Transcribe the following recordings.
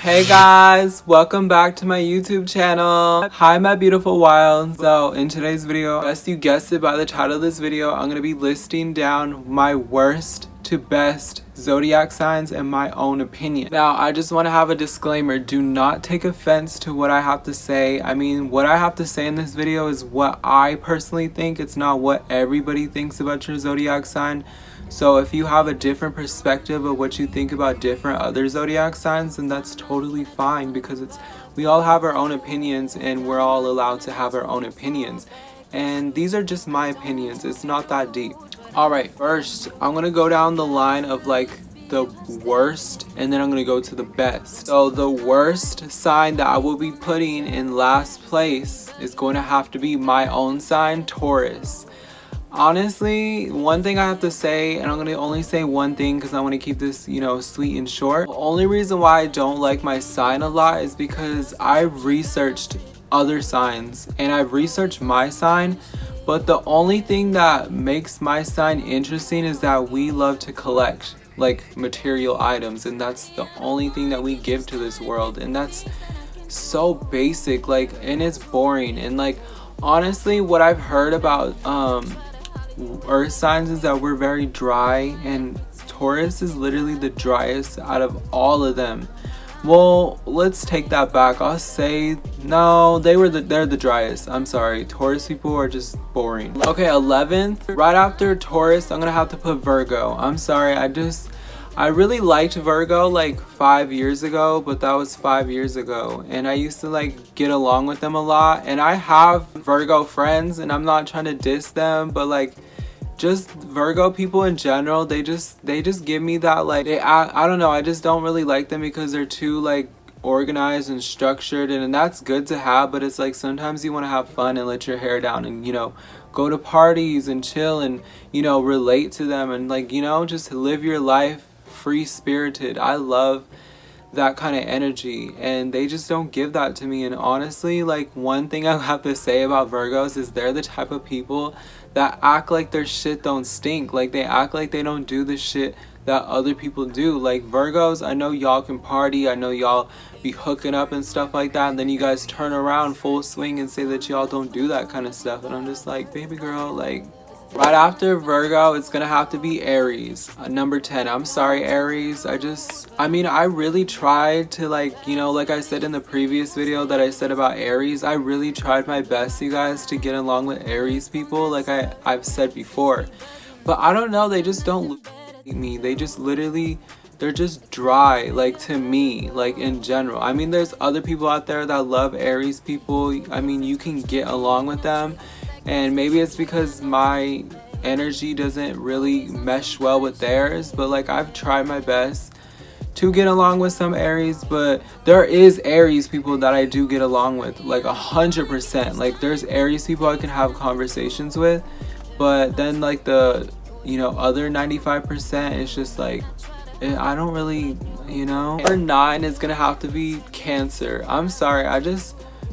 Hey guys, welcome back to my YouTube channel. Hi my beautiful wilds. So in today's video, as you guessed it by the title of this video, I'm going to be listing down my worst to best zodiac signs in my own opinion. Now I just want to have a disclaimer, do not take offense to what I have to say. I mean, what I have to say in this video is what I personally think. It's not what everybody thinks about your zodiac sign. So if you have a different perspective of what you think about different other zodiac signs, then that's totally fine, because we all have our own opinions and we're all allowed to have our own opinions. And these are just my opinions. It's not that deep. Alright, first I'm going to go down the line of like the worst, and then I'm going to go to the best. So the worst sign that I will be putting in last place is going to have to be my own sign, Taurus. Honestly, one thing I have to say, and I'm going to only say one thing because I want to keep this, sweet and short. The only reason why I don't like my sign a lot is because I've researched other signs and I've researched my sign, but the only thing that makes my sign interesting is that we love to collect like material items, and that's the only thing that we give to this world, and that's so basic, like, and it's boring. And like, honestly, what I've heard about earth signs is that we're very dry, and Taurus is literally the driest out of all of them. Well, let's take that back. I'll say no, they're the driest. I'm sorry, Taurus people are just boring. Okay, 11th, right after Taurus, I'm gonna have to put Virgo. I'm sorry, I really liked Virgo like 5 years ago, but that was 5 years ago, and I used to like get along with them a lot, and I have Virgo friends, and I'm not trying to diss them, but like, just Virgo people in general, they just give me that, like, I don't know, I just don't really like them because they're too like organized and structured, and that's good to have, but it's like sometimes you want to have fun and let your hair down and go to parties and chill and relate to them and like just live your life free spirited. I love that kind of energy, and they just don't give that to me. And honestly, like, one thing I have to say about Virgos is they're the type of people that act like their shit don't stink. Like, they act like they don't do the shit that other people do. Like, Virgos, I know y'all can party, I know y'all be hooking up and stuff like that, and then you guys turn around full swing and say that y'all don't do that kind of stuff, and I'm just like, baby girl, like. Right after Virgo, it's gonna have to be Aries, number 10. I'm sorry, Aries. I mean, I really tried to, like, like I said in the previous video that I said about Aries, I really tried my best, you guys, to get along with Aries people, like I've said before. But I don't know, they just don't look like me. They just literally, they're just dry, like, to me, like, in general. I mean, there's other people out there that love Aries people. I mean, you can get along with them. And maybe it's because my energy doesn't really mesh well with theirs, but like, I've tried my best to get along with some Aries, but there is Aries people that I do get along with, like 100%. Like, there's Aries people I can have conversations with, but then like the other 95%, it's just like, I don't really, Number 9 is gonna have to be Cancer. I'm sorry,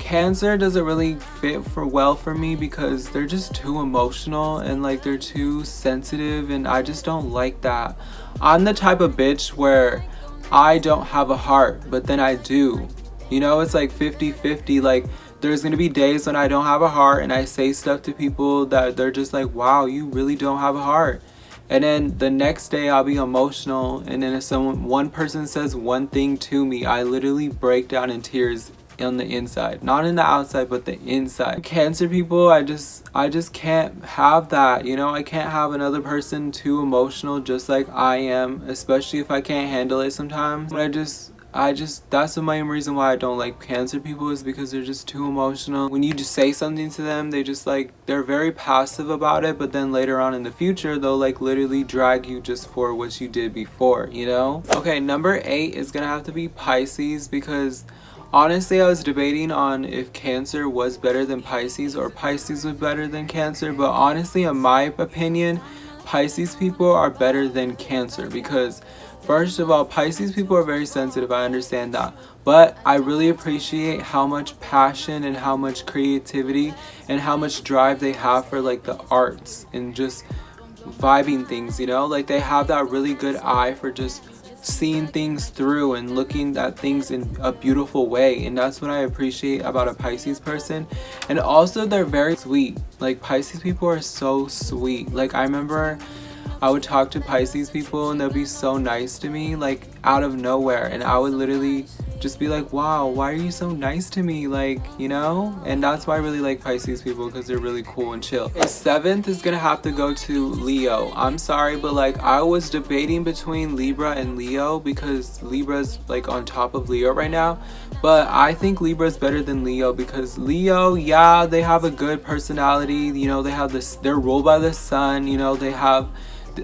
Cancer doesn't really fit well for me because they're just too emotional and like they're too sensitive, and I just don't like that. I'm the type of bitch where I don't have a heart, but then I do. It's like 50-50. Like, there's gonna be days when I don't have a heart and I say stuff to people that they're just like, wow, you really don't have a heart. And then the next day I'll be emotional, and then if one person says one thing to me, I literally break down in tears on the inside, not in the outside, but the inside. Cancer people, I just can't have that. I can't have another person too emotional just like I am, especially if I can't handle it sometimes. But that's the main reason why I don't like Cancer people, is because they're just too emotional. When you just say something to them, they just like, they're very passive about it, but then later on in the future they'll like literally drag you just for what you did before. Okay, number 8 is gonna have to be Pisces, because honestly, I was debating on if Cancer was better than Pisces or Pisces was better than Cancer, but honestly, in my opinion, Pisces people are better than Cancer, because first of all, Pisces people are very sensitive, I understand that, but I really appreciate how much passion and how much creativity and how much drive they have for like the arts and just vibing things, like they have that really good eye for just seeing things through and looking at things in a beautiful way, and that's what I appreciate about a Pisces person. And also they're very sweet. Like Pisces people are so sweet. Like I remember I would talk to Pisces people and they'll be so nice to me, like out of nowhere, and I would literally just be like, wow, why are you so nice to me, like, you know? And that's why I really like Pisces people, because they're really cool and chill. Okay, 7th is gonna have to go to Leo. I'm sorry, but like I was debating between Libra and Leo because Libra's like on top of Leo right now, but I think Libra's better than Leo because Leo, yeah, they have a good personality, you know, they have this, they're ruled by the sun, you know, they have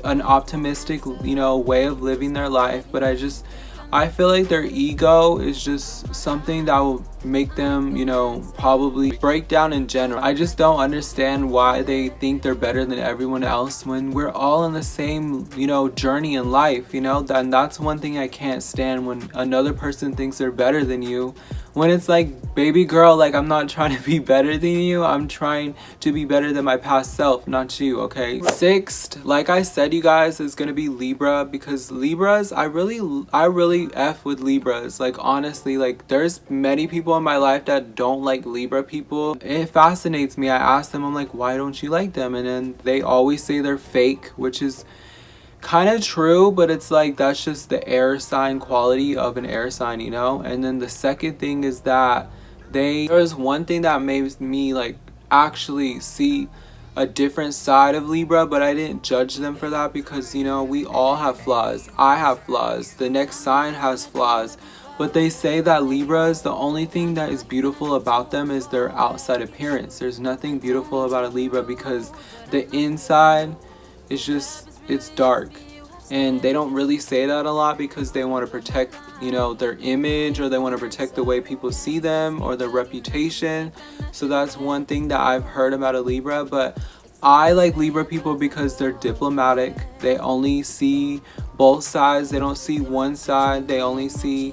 an optimistic, you know, way of living their life, but I feel like their ego is just something that will make them, you know, probably break down in general. I just don't understand why they think they're better than everyone else when we're all in the same, you know, journey in life, you know. And that's one thing I can't stand, when another person thinks they're better than you, when it's like, baby girl, like I'm not trying to be better than you, I'm trying to be better than my past self, not you, okay? 6th, like I said, you guys, is gonna be Libra, because Libras, I really F with Libras. Like honestly, like there's many people in my life that don't like Libra people. It fascinates me. I ask them, I'm like, why don't you like them? And then they always say they're fake, which is kind of true, but it's like that's just the air sign quality of an air sign, you know. And then the second thing is that there's one thing that made me like actually see a different side of Libra, but I didn't judge them for that because, you know, we all have flaws. I have flaws, the next sign has flaws, but they say that Libras, the only thing that is beautiful about them is their outside appearance. There's nothing beautiful about a Libra because the inside is just, it's dark. And they don't really say that a lot because they want to protect, you know, their image, or they want to protect the way people see them or their reputation. So that's one thing that I've heard about a Libra. But I like Libra people because they're diplomatic. They only see both sides. They don't see one side. They only see,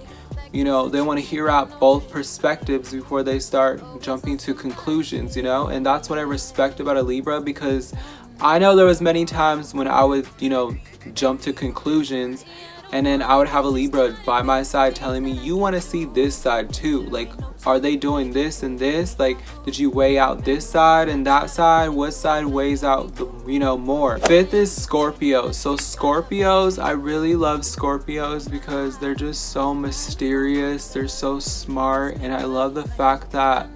you know, they want to hear out both perspectives before they start jumping to conclusions, you know. And that's what I respect about a Libra, because I know there was many times when I would, you know, jump to conclusions, and then I would have a Libra by my side telling me, you want to see this side too, like, are they doing this and this, like, did you weigh out this side and that side, what side weighs out the, you know, more. 5th is Scorpio. So Scorpios, I really love Scorpios because they're just so mysterious, they're so smart, and I love the fact that,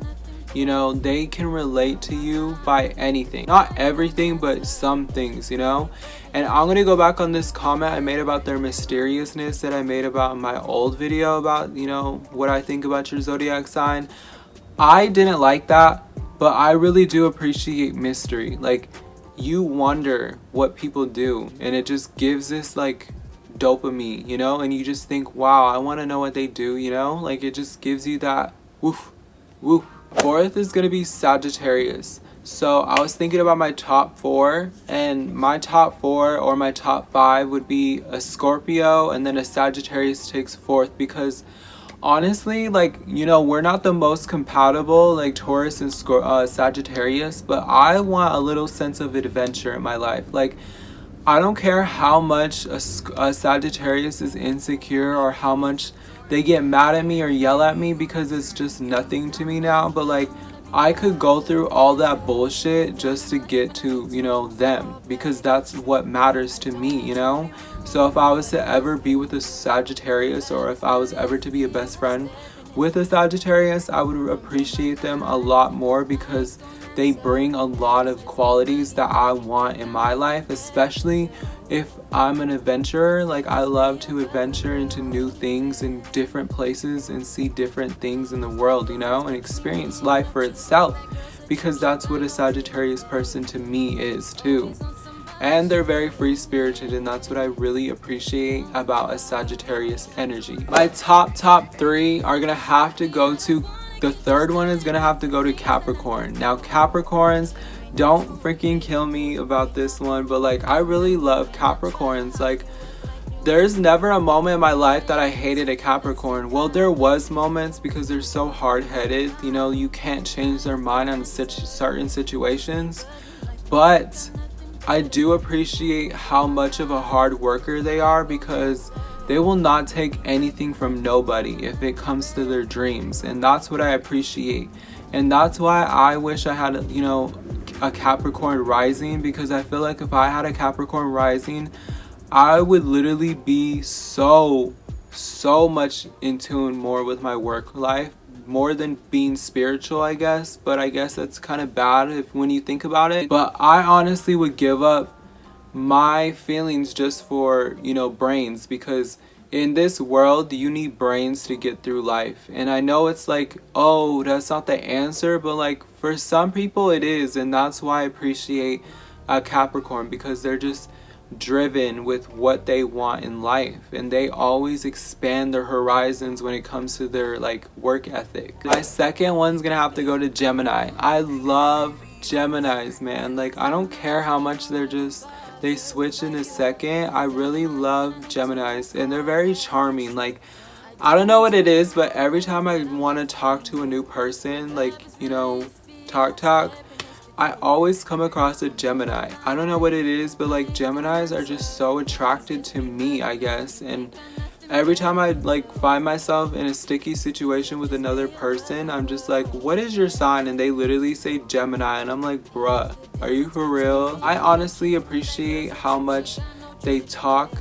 you know, they can relate to you by anything. Not everything, but some things, you know. And I'm gonna go back on this comment I made about their mysteriousness that I made about my old video about, you know, what I think about your zodiac sign. I didn't like that, but I really do appreciate mystery. Like, you wonder what people do, and it just gives this like dopamine, you know, and you just think, wow, I want to know what they do, you know. Like, it just gives you that woof woof. 4th is gonna be Sagittarius. So I was thinking about my top 4, and my top 4 or my top 5 would be a Scorpio, and then a Sagittarius takes 4th, because honestly, like, you know, we're not the most compatible, like Taurus and Sagittarius, but I want a little sense of adventure in my life. Like, I don't care how much a Sagittarius is insecure or how much they get mad at me or yell at me, because it's just nothing to me now. But like, I could go through all that bullshit just to get to, you know, them, because that's what matters to me, you know. So if I was to ever be with a Sagittarius, or if I was ever to be a best friend with a Sagittarius, I would appreciate them a lot more, because they bring a lot of qualities that I want in my life, especially if I'm an adventurer. Like, I love to adventure into new things in different places and see different things in the world, you know, and experience life for itself, because that's what a Sagittarius person to me is too. And they're very free-spirited, and that's what I really appreciate about a Sagittarius energy. My top 3 are gonna have to go to, the third one is gonna have to go to Capricorn. Now Capricorns, don't freaking kill me about this one, but like, I really love Capricorns. Like, there's never a moment in my life that I hated a Capricorn. Well, there was moments, because they're so hard-headed, you know, you can't change their mind on certain situations, but I do appreciate how much of a hard worker they are, because they will not take anything from nobody if it comes to their dreams. And that's what I appreciate. And that's why I wish I had, you know, a Capricorn rising, because I feel like if I had a Capricorn rising, I would literally be so much in tune more with my work life, more than being spiritual, I guess. But I guess that's kind of bad when you think about it. But I honestly would give up my feelings just for, you know, brains, because in this world you need brains to get through life. And I know it's like, oh, that's not the answer, but like for some people it is. And that's why I appreciate a Capricorn, because they're just driven with what they want in life, and they always expand their horizons when it comes to their like work ethic. My second one's gonna have to go to Gemini. I love Geminis, man. Like, I don't care how much they switch in a second. I really love Geminis, and they're very charming. Like, I don't know what it is, but every time I want to talk to a new person, like, you know, talk, I always come across a Gemini. I don't know what it is, but like Geminis are just so attracted to me, I guess. And every time I like find myself in a sticky situation with another person, I'm just like, what is your sign? And they literally say Gemini, and I'm like, bruh, are you for real? I honestly appreciate how much they talk,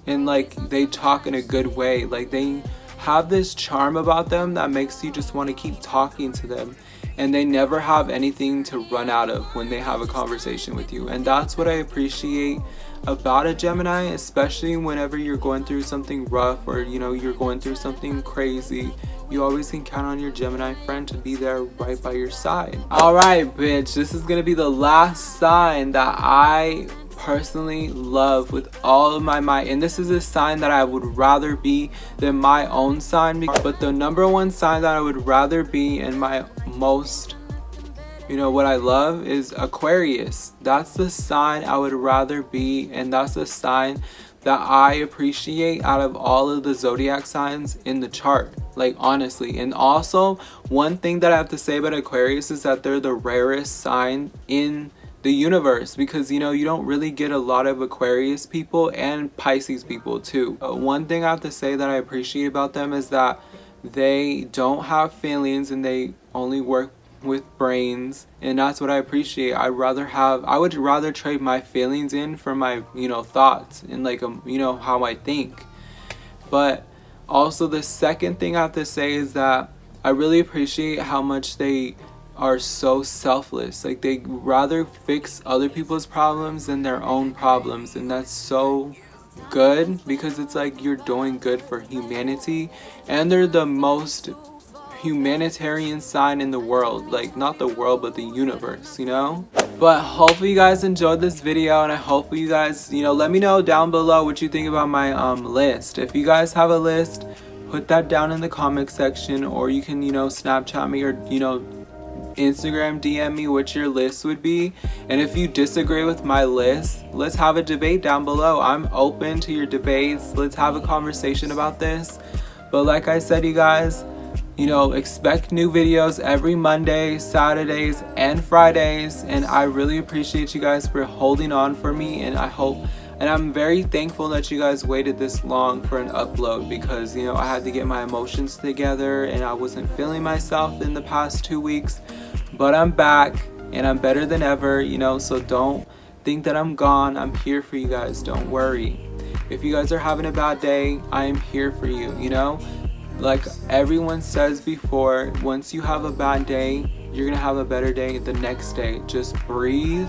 and like they talk in a good way. Like, they have this charm about them that makes you just want to keep talking to them. And they never have anything to run out of when they have a conversation with you. And that's what I appreciate about a Gemini, especially whenever you're going through something rough, or, you know, you're going through something crazy. You always can count on your Gemini friend to be there right by your side. Alright, bitch, this is gonna be the last sign that I personally love with all of my might, and this is a sign that I would rather be than my own sign. But the number one sign that I would rather be, and my most, you know, what I love is Aquarius. That's the sign I would rather be, and that's the sign that I appreciate out of all of the zodiac signs in the chart, like, honestly. And also, one thing that I have to say about Aquarius is that they're the rarest sign in the universe, because, you know, you don't really get a lot of Aquarius people and Pisces people too. One thing I have to say that I appreciate about them is that they don't have feelings, and they only work with brains, and that's what I appreciate. I would rather trade my feelings in for my, you know, thoughts, and like, you know, how I think. But also, the second thing I have to say is that I really appreciate how much they are so selfless. Like, they rather fix other people's problems than their own problems, and that's so good, because it's like you're doing good for humanity. And they're the most humanitarian sign in the world, like, not the world but the universe, you know. But hopefully you guys enjoyed this video, and I hope you guys, you know, let me know down below what you think about my list. If you guys have a list, put that down in the comment section, or you can, you know, Snapchat me, or, you know, Instagram DM me what your list would be. And if you disagree with my list, let's have a debate down below. I'm open to your debates. Let's have a conversation about this. But like I said, you guys, you know, expect new videos every Monday, Saturdays, and Fridays. And I really appreciate you guys for holding on for me, and I'm very thankful that you guys waited this long for an upload, because, you know, I had to get my emotions together, and I wasn't feeling myself in the past 2 weeks. But I'm back, and I'm better than ever, you know, so don't think that I'm gone. I'm here for you guys, don't worry. If you guys are having a bad day, I am here for you, you know. Like everyone says before, once you have a bad day, you're gonna have a better day the next day. Just breathe,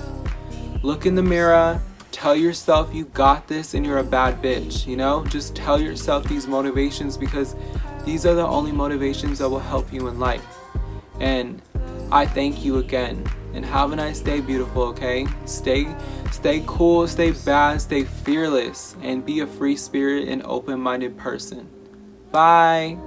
look in the mirror, tell yourself you got this and you're a bad bitch, you know. Just tell yourself these motivations, because these are the only motivations that will help you in life. And I thank you again, and have a nice day, beautiful, okay? Stay cool, stay bad, stay fearless, and be a free spirit and open-minded person. Bye.